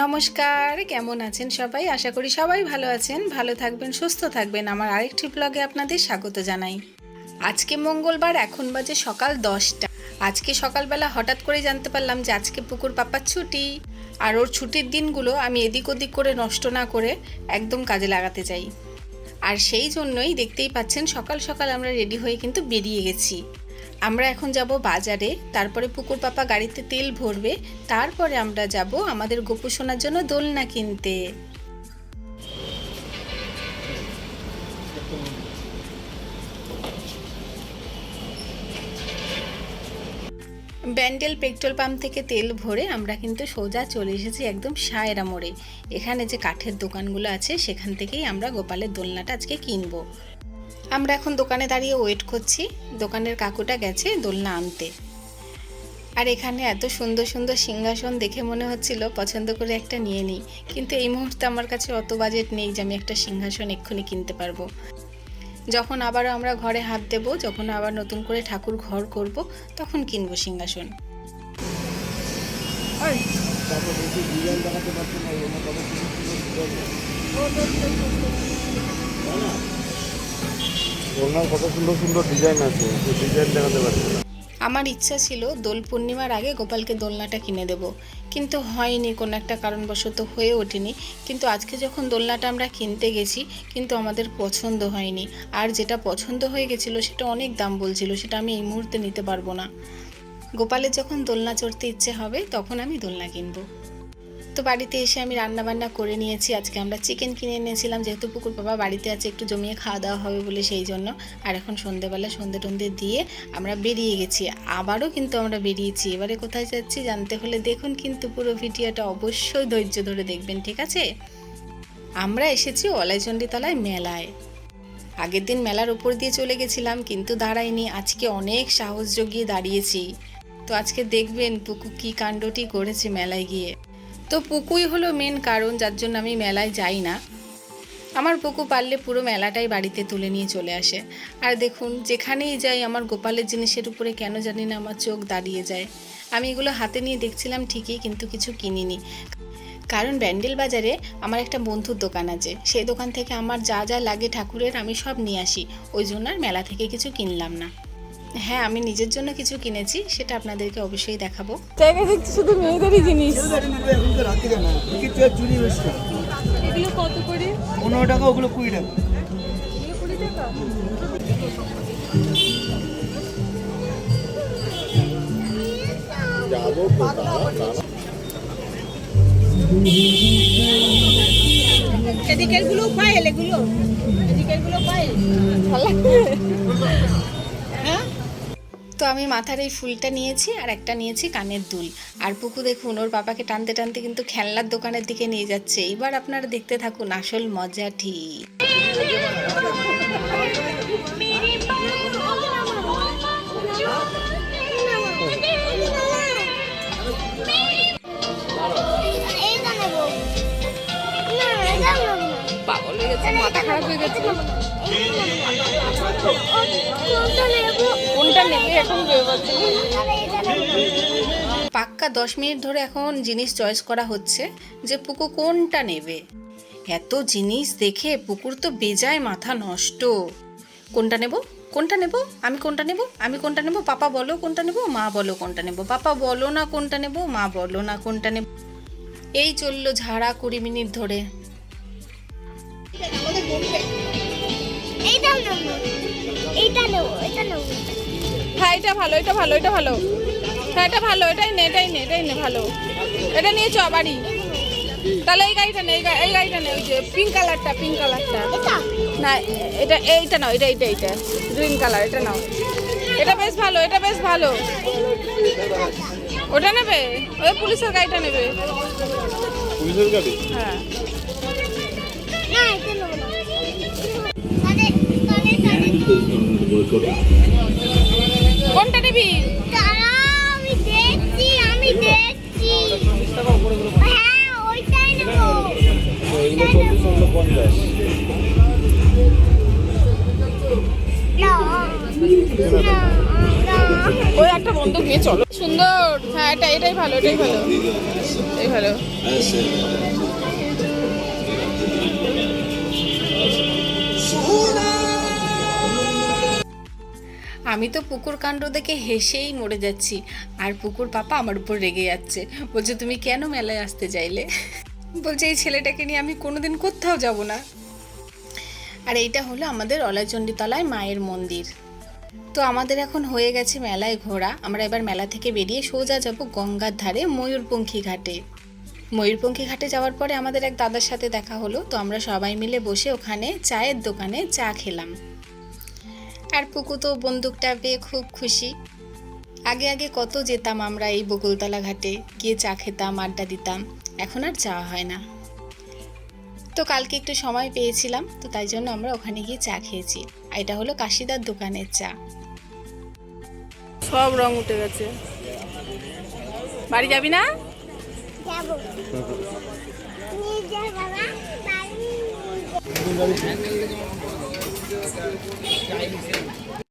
নমস্কার, কেমন আছেন সবাই? আশা করি সবাই ভালো আছেন, ভালো থাকবেন, সুস্থ থাকবেন। আমার আরেকটি ব্লগে আপনাদের স্বাগত জানাই। আজকে মঙ্গলবার, এখন বাজে সকাল 10টা। আজকে সকালবেলা হঠাৎ করে জানতে পারলাম যে আজকে পুকুর পাপার ছুটি। আর ওর ছুটির দিনগুলো আমি এদিক ওদিক করে নষ্ট না করে একদম কাজে লাগাতে চাই। আর সেই জন্যই দেখতেই পাচ্ছেন সকাল সকাল আমরা রেডি হয়ে কিন্তু বেরিয়ে গেছি। আমরা এখন যাব বাজারে, তারপরে পুকুর পাপা গাড়িতে তেল ভরবে, তারপরে আমরা যাব আমাদের গোপু সোনার জন্য দোলনা কিনতে। ব্যান্ডেল পেট্রোল পাম্প থেকে তেল ভরে আমরা কিন্তু সোজা চলে এসেছি একদম সায়রা মোড়ে। এখানে যে কাঠের দোকানগুলো আছে সেখান থেকেই আমরা গোপালের দোলনাটা আজকে কিনবো। আমরা এখন দোকানে দাঁড়িয়ে ওয়েট করছি, দোকানের কাকুটা গেছে দোলনা আনতে। আর এখানে এত সুন্দর সুন্দর সিংহাসন দেখে মনে হচ্ছিল পছন্দ করে একটা নিয়ে নিই, কিন্তু এই মুহূর্তে আমার কাছে অত বাজেট নেই যে আমি একটা সিংহাসন এক্ষুনি কিনতে পারবো। যখন আবারও আমরা ঘরে হাত দেব, যখন আবার নতুন করে ঠাকুর ঘর করব, তখন কিনবো সিংহাসন। কত সুন্দর সুন্দর ডিজাইন আছে, ডিজাইন দেখাতে পারছি না। আমার ইচ্ছা ছিল দোল পূর্ণিমার আগে গোপালকে দোলনাটা কিনে দেব, কিন্তু হয়নি, কোনো একটা কারণবশত হয়ে ওঠেনি। কিন্তু আজকে যখন দোলনাটা আমরা কিনতে গেছি, কিন্তু আমাদের পছন্দ হয়নি। আর যেটা পছন্দ হয়ে গেছিলো সেটা অনেক দাম বলছিল, সেটা আমি এই মুহূর্তে নিতে পারবো না। গোপালের যখন দোলনা চড়তে ইচ্ছে হবে তখন আমি দোলনা কিনবো। তো বাড়িতে এসে আমি রান্না বান্না করে নিয়েছি। আজকে আমরা চিকেন কিনে এনেছিলাম, যেহেতু পুকুর পাপা বাড়িতে আছে, একটু জমিয়ে খাওয়া দাওয়া হবে বলে সেই জন্য। আর এখন সন্ধেবেলা সন্ধে টন্ধে দিয়ে আমরা বেরিয়ে গেছি, আবারও কিন্তু আমরা বেরিয়েছি। এবারে কোথায় যাচ্ছি জানতে হলে দেখুন কিন্তু পুরো ভিডিওটা অবশ্যই ধৈর্য ধরে দেখবেন, ঠিক আছে? আমরা এসেছি অলাইচণ্ডীতলায় মেলায়। আগের দিন মেলার উপর দিয়ে চলে গেছিলাম, কিন্তু দাঁড়াইনি। আজকে অনেক সাহস জগিয়ে দাঁড়িয়েছি। তো আজকে দেখবেন পুকু কী কাণ্ডটি করেছে মেলায় গিয়ে। তো পুকুই হলো মেন কারণ যার জন্য আমি মেলায় যাই না। আমার পুকু পারলে পুরো মেলাটাই বাড়িতে তুলে নিয়ে চলে আসে। আর দেখুন, যেখানেই যাই আমার গোপালের জিনিসের উপরে কেন জানি না আমার চোখ দাঁড়িয়ে যায়। আমি এগুলো হাতে নিয়ে দেখছিলাম ঠিকই, কিন্তু কিছু কিনিনি। কারণ ব্যান্ডেল বাজারে আমার একটা বন্ধুর দোকান আছে, সেই দোকান থেকে আমার যা যা লাগে ঠাকুরের আমি সব নিয়ে আসি। ওই জন্য আর মেলা থেকে কিছু কিনলাম না। হ্যাঁ, আমি নিজের জন্য কিছু কিনেছি, সেটা আপনাদেরকে অবশ্যই দেখাবো। জায়গায় দেখছি শুধু মেয়েদেরই জিনিস। এগুলো কত করে? 15 টাকা, ওগুলো 20 টাকা। এদিকের গুলো পায়েল, এগুলো এদিকের গুলো পায়েল ভালো। হ্যাঁ, তো আমি মাথার এই ফুলটা নিয়েছি আর একটা নিয়েছি কানের দুল। আর পুকু দেখুন ওর বাবাকে টানতে টানতে কিন্তু খেলনার দোকানের দিকে নিয়ে যাচ্ছে। এবার আপনারা দেখতে থাকুন আসল মজাটি। পাগল হয়ে গেছে, মাথা খারাপ হয়ে গেছে। কোনটা নেবে এখন পাক্কা 10 মিনিট ধরে এখন জিনিস চয়েস করা হচ্ছে যে পুকু কোনটা নেবে। এত জিনিস দেখে পুকুর তো বেজায় মাথা নষ্ট। কোনটা নেব, কোনটা নেব, আমি কোনটা নেব, আমি কোনটা নেব, পাপা বলো কোনটা নেব, মা বলো কোনটা নেব, পাপা বলো না কোনটা নেব, মা বলো না কোনটা নেব। এই চললো ঝাড়া 20 মিনিট ধরে। হ্যাঁ, এটা ভালো, এটা ভালো, এটা ভালো, হ্যাঁ এটা ভালো, এটাই নে, এটাই নে, এটাই নে, ভালো। এটা নিয়ে চ বাড়ি। তাহলে এই গাড়িটা নে, এই গাড়িটা নে, ওই যে পিঙ্ক কালারটা, পিঙ্ক কালারটা না, এটা এইটা নাও, এটা এইটা এইটা গ্রিন কালার, এটা নাও। এটা বেশ ভালো, এটা বেশ ভালো। ওটা নেবে? ওই পুলিশের গাড়িটা নেবে। পুলিশের গাড়ি? হ্যাঁ, কোনটা নিবি? আমি দেখছি, হ্যাঁ ওইটাই নেব। এগুলো 40, 50। না ওই একটা বন্দুক নিয়ে চলো। সুন্দর, হ্যাঁ এটাই ভালো, এটাই ভালো, এটাই ভালো। আমি তো পুকুর কাণ্ড দেখে হেসেই মরে যাচ্ছি, আর পুকুর পাপা আমার উপর রেগে যাচ্ছে, বলছে তুমি কেন মেলায় আসতে চাইলে, বলছে এই ছেলেটাকে নিয়ে আমি কোনোদিন কোথাও যাব না। আর এইটা হলো আমাদের অলাচণ্ডীতলায় মায়ের মন্দির। তো আমাদের এখন হয়ে গেছে মেলায় ঘোরা, আমরা এবার মেলা থেকে বেরিয়ে সোজা যাব গঙ্গার ধারে ময়ূরপঙ্খী ঘাটে। ময়ূরপঙ্খী ঘাটে যাওয়ার পরে আমাদের এক দাদার সাথে দেখা হলো, তো আমরা সবাই মিলে বসে ওখানে চায়ের দোকানে চা খেলাম। আর পুকু তো বন্দুকটা পেয়ে খুব খুশি। আগে আগে কত যেতাম আমরা এই বকুলতলা ঘাটে, গিয়ে চা খেতাম, আড্ডা দিতাম, এখন আর যাওয়া হয় না। তো কালকে একটু সময় পেয়েছিলাম, তো তাই জন্য আমরা ওখানে গিয়ে চা খেয়েছি। আর এটা হলো কাশিদার দোকানের চা। সব রং উঠে গেছে। বাড়ি যাবি না? যাবো নিয়ে যা বাবা বাড়ি